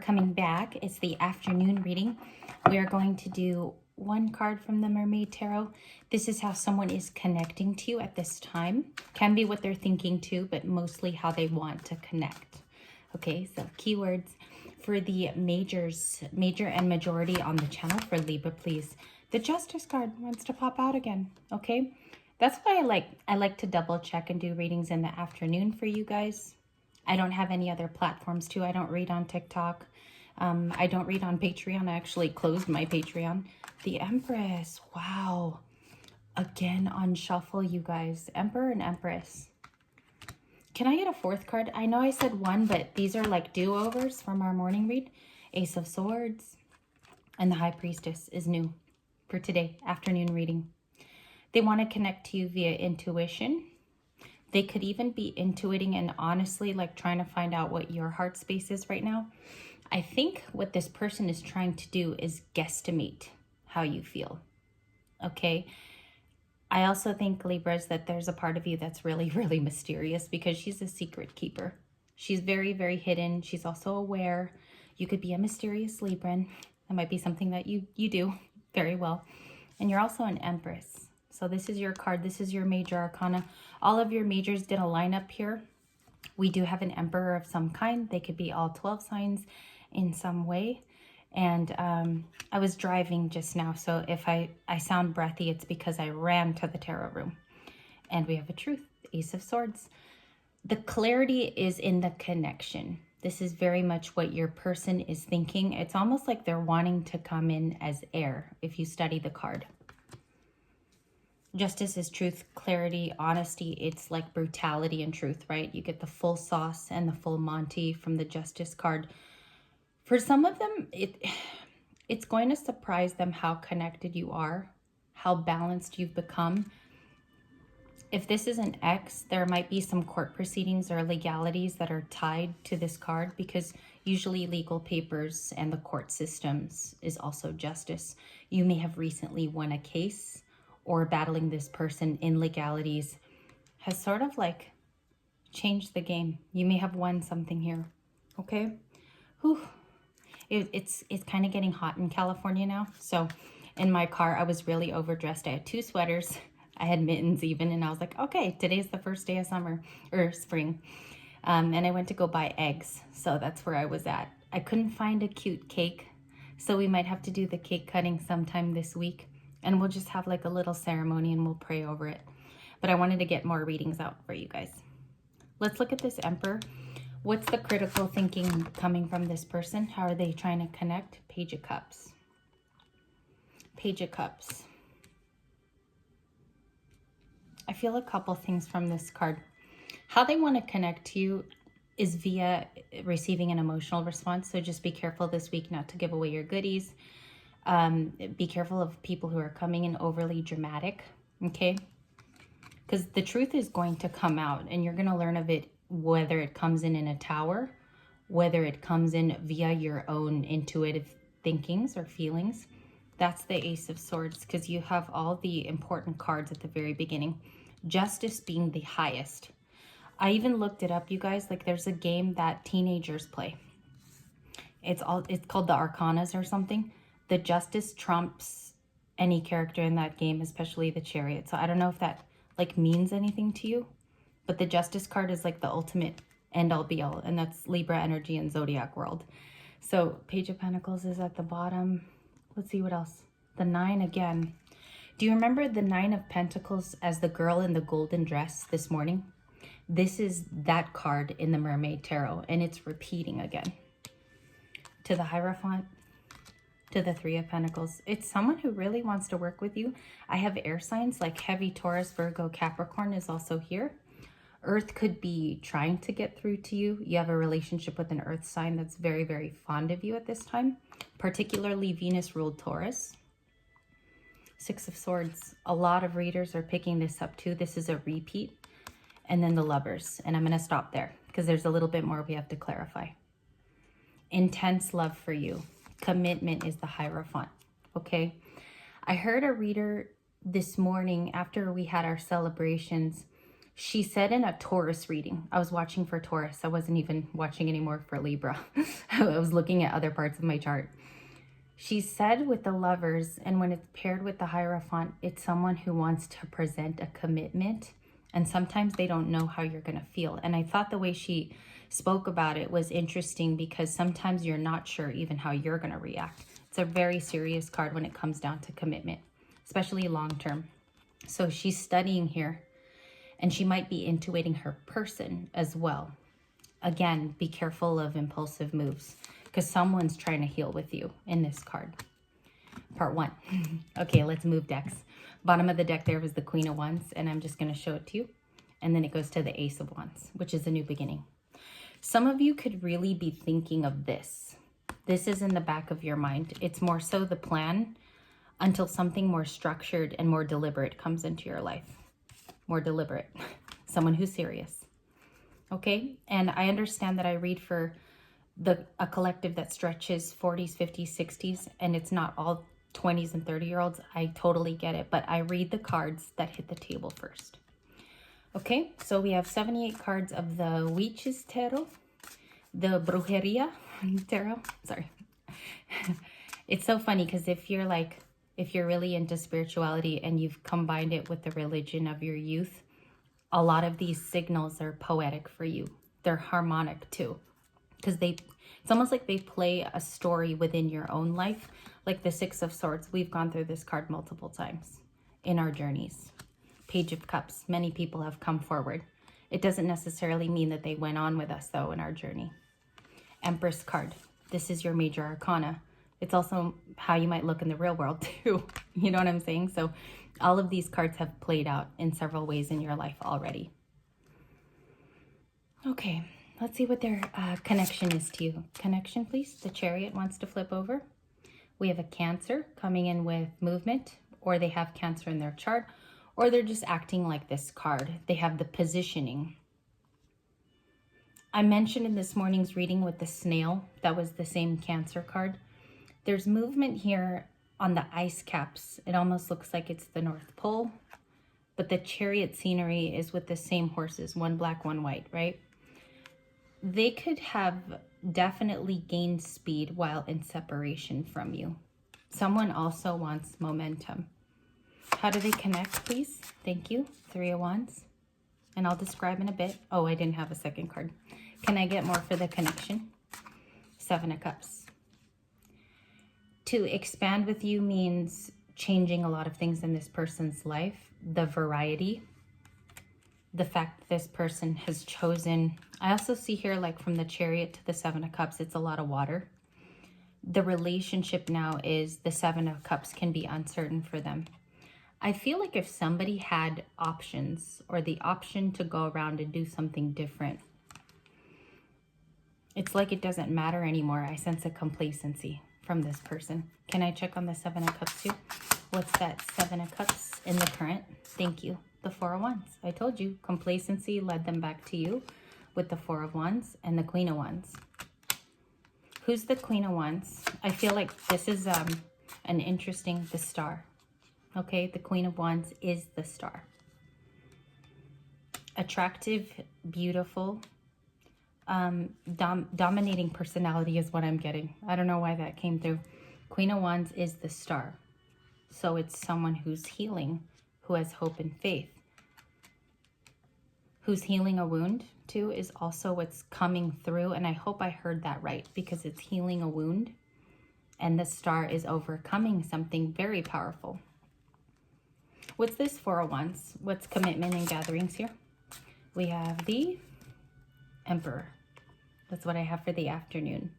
Coming back, it's the afternoon reading. We are going to do one card from the Mermaid Tarot. This is how someone is connecting to you at this time. Can be what they're thinking too, but mostly how they want to connect. Okay, so keywords for the major and majority on the channel for Libra, please. The Justice card wants to pop out again, okay? That's why I like to double check and do readings in the afternoon for you guys. I don't have any other platforms too. I don't read on TikTok. I don't read on Patreon. I actually closed my Patreon. The Empress. Wow. Again on shuffle, you guys. Emperor and Empress. Can I get a fourth card? I know I said one, but these are like do-overs from our morning read. Ace of Swords. And the High Priestess is new for today, afternoon reading. They want to connect to you via intuition. They could even be intuiting and honestly like trying to find out what your heart space is right now. I think what this person is trying to do is guesstimate how you feel. Okay. I also think, Libras, that there's a part of you that's really, really mysterious because she's a secret keeper. She's very, very hidden. She's also aware. You could be a mysterious Libran. That might be something that you do very well. And you're also an Empress. So this is your card. This is your major arcana. All of your majors did a lineup here. We do have an Emperor of some kind. They could be all 12 signs in some way. And I was driving just now, so if I sound breathy, it's because I ran to the tarot room. And we have a truth, Ace of Swords. The clarity is in the connection. This is very much what your person is thinking. It's almost like they're wanting to come in as air if you study the card. Justice is truth, clarity, honesty. It's like brutality and truth, right? You get the full sauce and the full Monty from the Justice card. For some of them, it's going to surprise them how connected you are, how balanced you've become. If this is an ex, there might be some court proceedings or legalities that are tied to this card because usually legal papers and the court systems is also justice. You may have recently won a case or battling this person in legalities has sort of like changed the game. You may have won something here, okay? Whew. It's kind of getting hot in California now. So in my car, I was really overdressed. I had 2 sweaters. I had mittens even. And I was like, okay, today's the first day of summer or spring. And I went to go buy eggs. So that's where I was at. I couldn't find a cute cake. So we might have to do the cake cutting sometime this week. And we'll just have like a little ceremony and we'll pray over it. But I wanted to get more readings out for you guys. Let's look at this Emperor. What's the critical thinking coming from this person? How are they trying to connect? Page of Cups. Page of Cups. I feel a couple things from this card. How they want to connect to you is via receiving an emotional response. So just be careful this week not to give away your goodies. Be careful of people who are coming in overly dramatic, okay? Because the truth is going to come out and you're going to learn of it, whether it comes in a tower, whether it comes in via your own intuitive thinkings or feelings. That's the Ace of Swords because you have all the important cards at the very beginning. Justice being the highest. I even looked it up, you guys. Like there's a game that teenagers play. It's called the Arcanas or something. The Justice trumps any character in that game, especially the Chariot. So I don't know if that like means anything to you, but the Justice card is like the ultimate end all be all, and that's Libra energy and Zodiac world. So Page of Pentacles is at the bottom. Let's see what else. The 9 again. Do you remember the 9 of Pentacles as the girl in the golden dress this morning? This is that card in the Mermaid Tarot, and it's repeating again. To the Hierophant. To the 3 of Pentacles. It's someone who really wants to work with you. I have air signs like heavy Taurus, Virgo, Capricorn is also here. Earth could be trying to get through to you. You have a relationship with an earth sign that's very, very fond of you at this time, particularly Venus ruled Taurus. 6 of Swords. A lot of readers are picking this up too. This is a repeat. And then the Lovers. And I'm going to stop there because there's a little bit more we have to clarify. Intense love for you. Commitment is the Hierophant, okay? I heard a reader this morning after we had our celebrations. She said in a Taurus reading, I was watching for Taurus. I wasn't even watching anymore for Libra. I was looking at other parts of my chart. She said with the Lovers, and when it's paired with the Hierophant, it's someone who wants to present a commitment. And sometimes they don't know how you're going to feel. And I thought the way she spoke about it was interesting because sometimes you're not sure even how you're going to react. It's a very serious card when it comes down to commitment, especially long term. So she's studying here. And she might be intuiting her person as well. Again, be careful of impulsive moves because someone's trying to heal with you in this card. Part 1. Okay, let's move decks. Bottom of the deck there was the Queen of Wands, and I'm just going to show it to you. And then it goes to the Ace of Wands, which is a new beginning. Some of you could really be thinking of this. This is in the back of your mind. It's more so the plan until something more structured and more deliberate comes into your life. More deliberate, someone who's serious. Okay, and I understand that I read for a collective that stretches 40s, 50s, 60s, and it's not all 20s and 30-year-olds. I totally get it, but I read the cards that hit the table first. Okay, so we have 78 cards of the Witches Tarot, the Brujeria Tarot. Sorry. It's so funny because if you're really into spirituality and you've combined it with the religion of your youth, a lot of these signals are poetic for you. They're harmonic too, because it's almost like they play a story within your own life. Like the Six of Swords, we've gone through this card multiple times in our journeys. Page of Cups, many people have come forward. It doesn't necessarily mean that they went on with us though in our journey. Empress card, this is your major arcana. It's also how you might look in the real world too. You know what I'm saying? So all of these cards have played out in several ways in your life already. Okay, let's see what their connection is to you. Connection, please. The Chariot wants to flip over. We have a Cancer coming in with movement, or they have Cancer in their chart, or they're just acting like this card. They have the positioning. I mentioned in this morning's reading with the snail, that was the same Cancer card. There's movement here on the ice caps. It almost looks like it's the North Pole, but the Chariot scenery is with the same horses, one black, one white, right? They could have definitely gained speed while in separation from you. Someone also wants momentum. How do they connect, please? Thank you. Three of Wands. And I'll describe in a bit. Oh, I didn't have a second card. Can I get more for the connection? Seven of Cups. To expand with you means changing a lot of things in this person's life. The variety. The fact that this person has chosen. I also see here, like from the Chariot to the Seven of Cups, it's a lot of water. The relationship now is the Seven of Cups can be uncertain for them. I feel like if somebody had options or the option to go around and do something different, it's like it doesn't matter anymore. I sense a complacency from this person. Can I check on the Seven of Cups too? What's that Seven of Cups in the current? Thank you. The Four of Wands. I told you, complacency led them back to you with the Four of Wands and the Queen of Wands. Who's the Queen of Wands? I feel like this is an interesting, the Star. Okay, the Queen of Wands is the Star. Attractive, beautiful, dominating personality is what I'm getting. I don't know why that came through. Queen of Wands is the Star. So it's someone who's healing, who has hope and faith. Who's healing a wound too is also what's coming through. And I hope I heard that right, because it's healing a wound and the Star is overcoming something very powerful. What's this Four of Wands? What's commitment and gatherings here? We have the Emperor. That's what I have for the afternoon.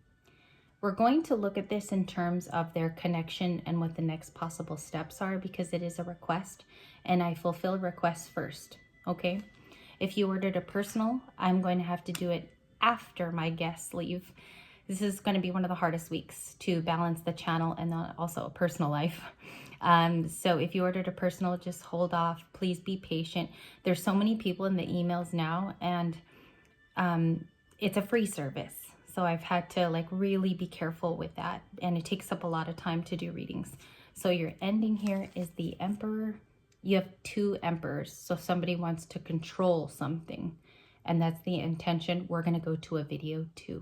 We're going to look at this in terms of their connection and what the next possible steps are, because it is a request and I fulfill requests first, okay? If you ordered a personal, I'm going to have to do it after my guests leave. This is going to be one of the hardest weeks to balance the channel and also a personal life. So if you ordered a personal, just hold off. Please be patient. There's so many people in the emails now, and it's a free service. So I've had to like really be careful with that. And it takes up a lot of time to do readings. So your ending here is the Emperor, the Page of Wands, and the Queen of Wands. Who's the Queen of Wands? I feel like if somebody had options or the option to go around and do something different, it's like it doesn't matter anymore. I sense a complacency from this person. Can I check on the Seven of Cups too? What's that Seven of Cups in the current? Thank you. The Four of Wands. What's this Four of Wands? What's commitment and gatherings here? We have the Emperor. You have 2 emperors, so somebody wants to control something, and that's the intention. We're going to go to a video too.